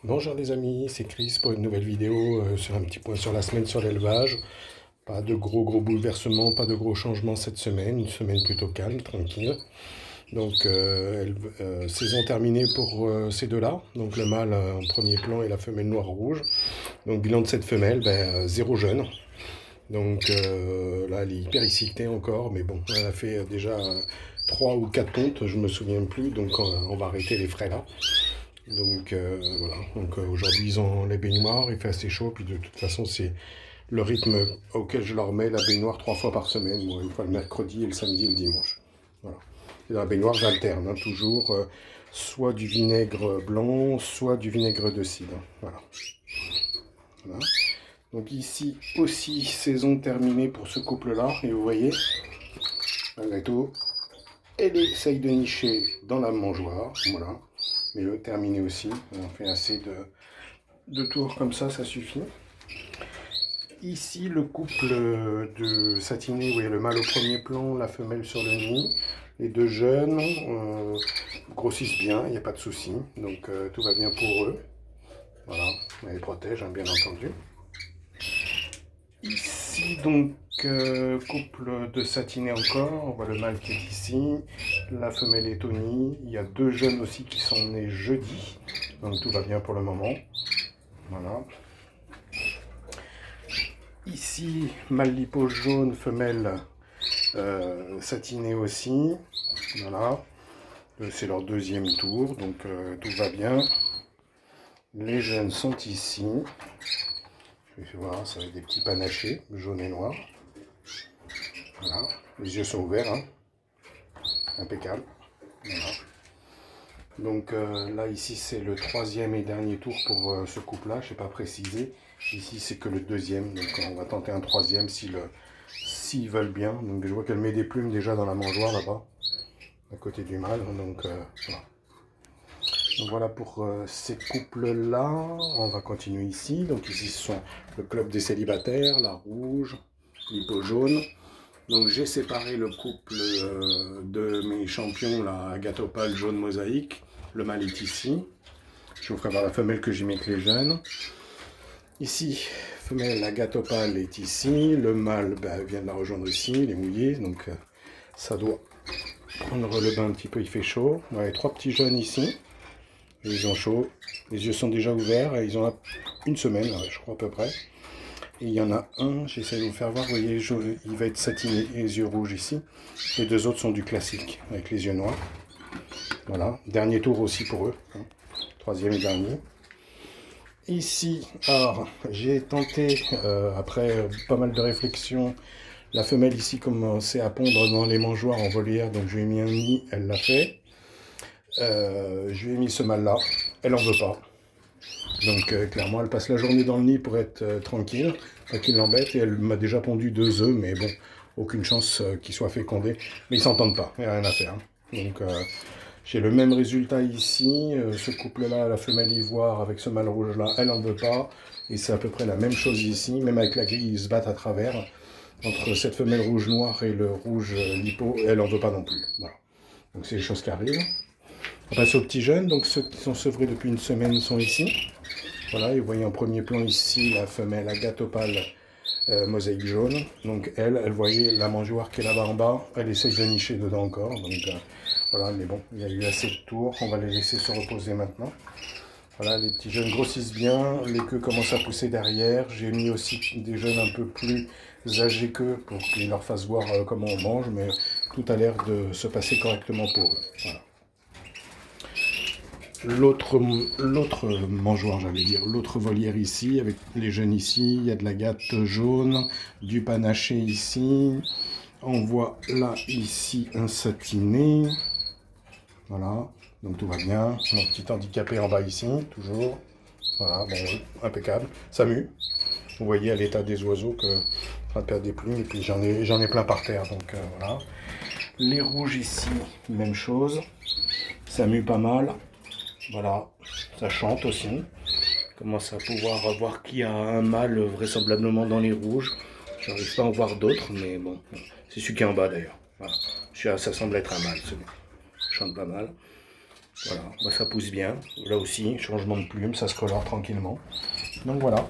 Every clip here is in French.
Bonjour les amis, c'est Chris pour une nouvelle vidéo sur un petit point sur la semaine sur l'élevage. Pas de gros bouleversements, pas de gros changements cette semaine, une semaine plutôt calme, tranquille. Donc saison terminée pour ces deux-là, donc le mâle en premier plan et la femelle noire-rouge. Donc bilan de cette femelle, zéro jeune. Donc là elle est hyper excitée encore, mais bon, elle a fait déjà 3 ou 4 pontes, je me souviens plus, donc on va arrêter les frais là. Donc voilà, donc aujourd'hui ils ont les baignoires, il fait assez chaud, puis de toute façon c'est le rythme auquel je leur mets la baignoire 3 fois par semaine, moi une fois le mercredi et le samedi et le dimanche. Voilà. Et dans la baignoire j'alterne, hein, toujours soit du vinaigre blanc, soit du vinaigre de cidre. Voilà. Voilà. Donc ici aussi saison terminée pour ce couple-là, et vous voyez, malgré tout, elle essaye de nicher dans la mangeoire, voilà. Mais le terminé aussi, on fait assez de tours comme ça suffit. Ici, le couple de satinés, vous voyez le mâle au premier plan, la femelle sur le nid. Les deux jeunes grossissent bien, il n'y a pas de souci, donc tout va bien pour eux. Voilà, on les protège, hein, bien entendu. Ici, donc, couple de satinés encore, on voit le mâle qui est ici, la femelle est au nid, il y a deux jeunes aussi qui sont nés jeudi, donc tout va bien pour le moment. Voilà. Ici, mâle lipo jaune, femelle satinée aussi. Voilà. C'est leur deuxième tour, donc tout va bien. Les jeunes sont ici. Je vais voir, ça va être des petits panachés, jaune et noir. Voilà. Les yeux sont ouverts, hein. Impeccable. Voilà. Donc là, ici, c'est le troisième et dernier tour pour ce couple-là, je ne sais pas préciser. Ici, c'est que le deuxième, donc on va tenter un troisième s'ils veulent bien. Donc je vois qu'elle met des plumes déjà dans la mangeoire là-bas, à côté du mâle. Donc voilà. Donc voilà pour ces couples-là. On va continuer ici. Donc ici, ce sont le club des célibataires, la rouge, l'hippo jaune. Donc j'ai séparé le couple de mes champions, la Agate Opale jaune mosaïque. Le mâle est ici. Je vous ferai voir la femelle que j'y mets avec les jeunes. Ici, femelle Agate Opale est ici. Le mâle vient de la rejoindre ici, il est mouillé, donc ça doit prendre le bain un petit peu, il fait chaud. Ouais, trois petits jeunes ici. Ils ont chaud. Les yeux sont déjà ouverts. Et ils ont une semaine, je crois à peu près. Et il y en a un, j'essaie de vous faire voir, vous voyez, il va être satiné, les yeux rouges ici. Les deux autres sont du classique, avec les yeux noirs. Voilà, dernier tour aussi pour eux, hein. Troisième et dernier. Ici, alors, j'ai tenté, après pas mal de réflexions, la femelle ici commençait à pondre dans les mangeoires en volière, donc je lui ai mis un nid, elle l'a fait. Je lui ai mis ce mâle-là, elle n'en veut pas. Donc clairement, elle passe la journée dans le nid pour être tranquille, pas qu'il l'embête, et elle m'a déjà pondu 2 œufs, mais bon, aucune chance qu'il soit fécondé. Mais ils s'entendent pas, il n'y a rien à faire. Donc j'ai le même résultat ici, ce couple-là, la femelle ivoire avec ce mâle rouge-là, elle n'en veut pas, et c'est à peu près la même chose ici, même avec la grille, ils se battent à travers, entre cette femelle rouge-noire et le rouge lipo, elle n'en veut pas non plus. Voilà. Donc c'est les choses qui arrivent. On passe aux petits jeunes, donc ceux qui sont sevrés depuis une semaine sont ici. Voilà, et vous voyez en premier plan ici la femelle Agate Opale mosaïque jaune. Donc elle voyait la mangeoire qui est là-bas en bas, elle essaye de nicher dedans encore. Donc voilà, mais bon, il y a eu assez de tours, on va les laisser se reposer maintenant. Voilà, les petits jeunes grossissent bien, les queues commencent à pousser derrière. J'ai mis aussi des jeunes un peu plus âgés qu'eux pour qu'ils leur fassent voir comment on mange, mais tout a l'air de se passer correctement pour eux. Voilà. L'autre mangeoire, j'allais dire, l'autre volière ici, avec les jeunes ici, il y a de la gâte jaune, du panaché ici, on voit là, ici, un satiné, voilà, donc tout va bien, mon petit handicapé en bas ici, toujours, voilà, bon, impeccable, ça mue, vous voyez à l'état des oiseaux que on va perdre des plumes, et puis j'en ai plein par terre, donc voilà. Les rouges ici, même chose, ça mue pas mal. Voilà, ça chante aussi. On commence à pouvoir voir qu'il y a un mâle vraisemblablement dans les rouges. Je n'arrive pas à en voir d'autres, mais bon, c'est celui qui est en bas d'ailleurs. Voilà. Ça semble être un mâle, celui. Chante pas mal. Voilà, bah, ça pousse bien. Là aussi, changement de plume, ça se colore tranquillement. Donc voilà,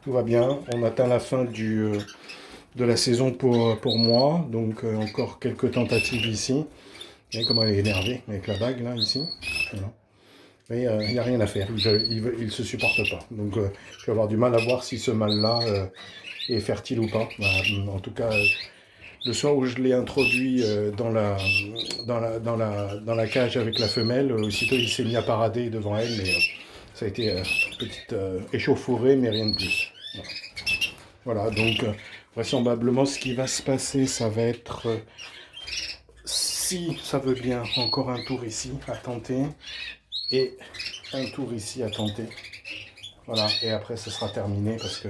tout va bien. On atteint la fin de la saison pour moi. Donc encore quelques tentatives ici. Vous voyez comment elle est énervée avec la bague là, ici. Voilà. Mais il n'y a rien à faire, il se supporte pas. Donc je vais avoir du mal à voir si ce mâle-là est fertile ou pas. Voilà. En tout cas, le soir où je l'ai introduit dans la cage avec la femelle, aussitôt il s'est mis à parader devant elle, mais ça a été petite échauffourée, mais rien de plus. Voilà, donc vraisemblablement ce qui va se passer, ça va être, si ça veut bien, encore un tour ici à tenter, et un tour ici à tenter. Voilà, et après ce sera terminé parce que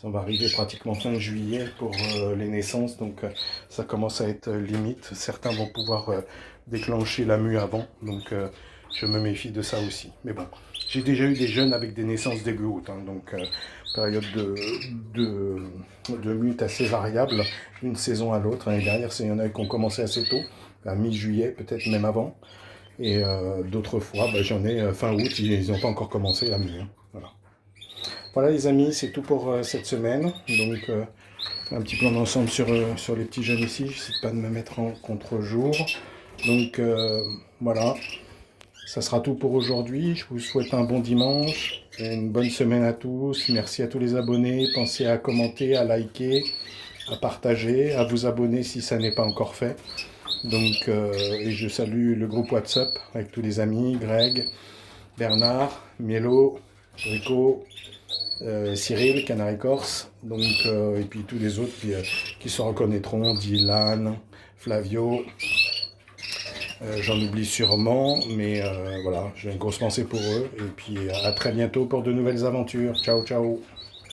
ça va arriver pratiquement fin juillet pour les naissances, donc ça commence à être limite. Certains vont pouvoir déclencher la mue avant, donc je me méfie de ça aussi. Mais bon, j'ai déjà eu des jeunes avec des naissances début août, hein, donc période de mute assez variable d'une saison à l'autre. L'année dernière, il y en a qui ont commencé assez tôt, à mi-juillet, peut-être même avant. Et d'autres fois, bah, j'en ai fin août, ils n'ont pas encore commencé la mue. Hein. Voilà. Voilà les amis, c'est tout pour cette semaine. Donc un petit plan d'ensemble sur les petits jeunes ici. J'essaie pas de me mettre en contre-jour. Donc voilà, ça sera tout pour aujourd'hui. Je vous souhaite un bon dimanche, et une bonne semaine à tous. Merci à tous les abonnés. Pensez à commenter, à liker, à partager, à vous abonner si ça n'est pas encore fait. Donc, et je salue le groupe WhatsApp avec tous les amis, Greg, Bernard, Mielo, Rico, Cyril, Canary Corse, donc, et puis tous les autres qui se reconnaîtront, Dylan, Flavio, j'en oublie sûrement, mais voilà, j'ai une grosse pensée pour eux, et puis à très bientôt pour de nouvelles aventures. Ciao, ciao.